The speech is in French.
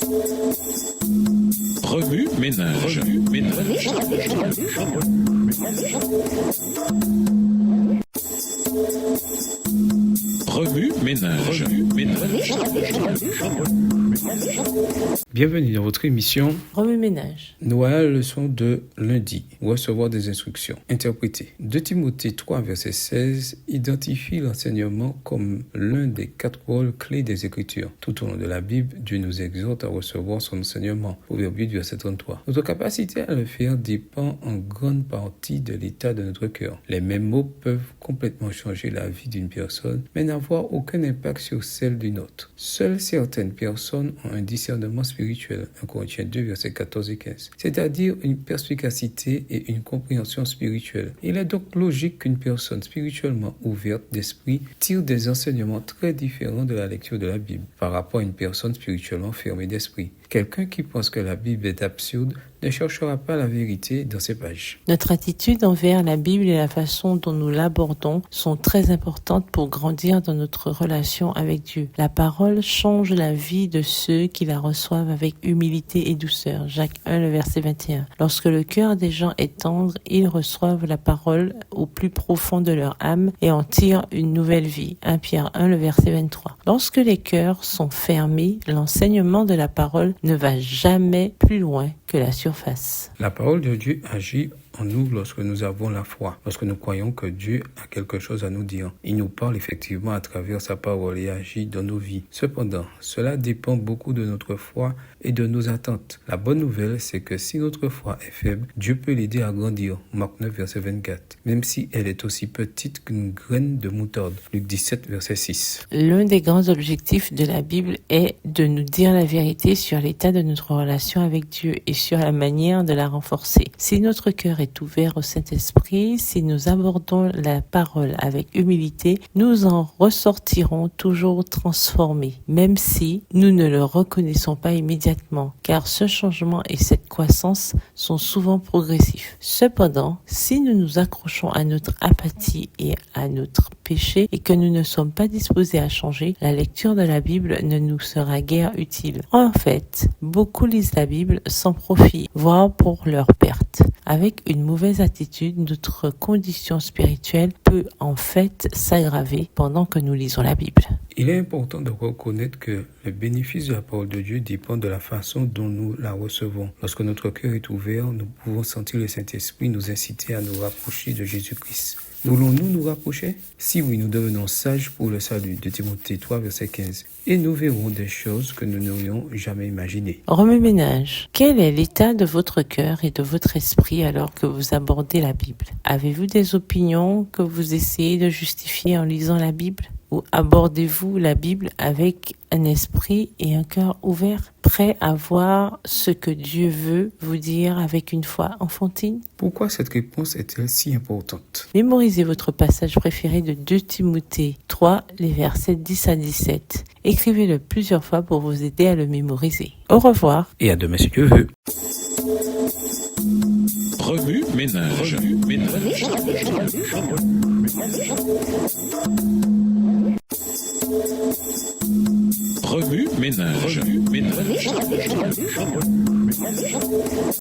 Remue ménage. Remue ménage. Bienvenue dans votre émission Remue ménage. Noël, leçon de lundi. Recevoir des instructions. Interpréter. 2 Timothée 3, verset 16 identifie l'enseignement comme l'un des 4 rôles clés des Écritures. Tout au long de la Bible, Dieu nous exhorte à recevoir son enseignement. Proverbe 8, verset 33. Notre capacité à le faire dépend en grande partie de l'état de notre cœur. Les mêmes mots peuvent complètement changer la vie d'une personne, mais n'avoir aucun impact sur celle d'une autre. Seules certaines personnes ont un discernement spirituel, 1 Corinthiens 2, versets 14 et 15, c'est-à-dire une perspicacité et une compréhension spirituelle. Il est donc logique qu'une personne spirituellement ouverte d'esprit tire des enseignements très différents de la lecture de la Bible par rapport à une personne spirituellement fermée d'esprit. Quelqu'un qui pense que la Bible est absurde ne cherchera pas la vérité dans ses pages. Notre attitude envers la Bible et la façon dont nous l'abordons sont très importantes pour grandir dans notre relation avec Dieu. La parole change la vie de ceux qui la reçoivent avec humilité et douceur. Jacques 1, le verset 21. Lorsque le cœur des gens est tendre, ils reçoivent la parole au plus profond de leur âme et en tirent une nouvelle vie. 1 Pierre 1, le verset 23. Lorsque les cœurs sont fermés, l'enseignement de la parole ne va jamais plus loin que la surface. La parole de Dieu agit en nous lorsque nous avons la foi, lorsque nous croyons que Dieu a quelque chose à nous dire. Il nous parle effectivement à travers sa parole et agit dans nos vies. Cependant, cela dépend beaucoup de notre foi et de nos attentes. La bonne nouvelle, c'est que si notre foi est faible, Dieu peut l'aider à grandir. Marc 9, verset 24. Même si elle est aussi petite qu'une graine de moutarde. Luc 17, verset 6. L'un des grands objectifs de la Bible est de nous dire la vérité sur l'état de notre relation avec Dieu et sur la manière de la renforcer. Si notre cœur est ouvert au Saint-Esprit, si nous abordons la parole avec humilité, nous en ressortirons toujours transformés, même si nous ne le reconnaissons pas immédiatement, car ce changement et cette croissance sont souvent progressifs. Cependant, si nous nous accrochons à notre apathie et à notre péché et que nous ne sommes pas disposés à changer, la lecture de la Bible ne nous sera guère utile. En fait, beaucoup lisent la Bible sans profit, voire pour leur perte. Avec une mauvaise attitude, notre condition spirituelle peut en fait s'aggraver pendant que nous lisons la Bible. Il est important de reconnaître que le bénéfice de la parole de Dieu dépend de la façon dont nous la recevons. Lorsque notre cœur est ouvert, nous pouvons sentir le Saint-Esprit nous inciter à nous rapprocher de Jésus-Christ. Voulons-nous nous rapprocher? Si oui, nous devenons sages pour le salut, de Timothée 3, verset 15. Et nous verrons des choses que nous n'aurions jamais imaginées. Remue ménage. Quel est l'état de votre cœur et de votre esprit alors que vous abordez la Bible? Avez-vous des opinions que vous essayez de justifier en lisant la Bible? Ou abordez-vous la Bible avec un esprit et un cœur ouvert, prêt à voir ce que Dieu veut vous dire avec une foi enfantine? Pourquoi cette réponse est-elle si importante? Mémorisez votre passage préféré de 2 Timothée 3, les versets 10 à 17. Écrivez-le plusieurs fois pour vous aider à le mémoriser. Au revoir. Et à demain si Dieu veut. Remue ménage. Remue ménage.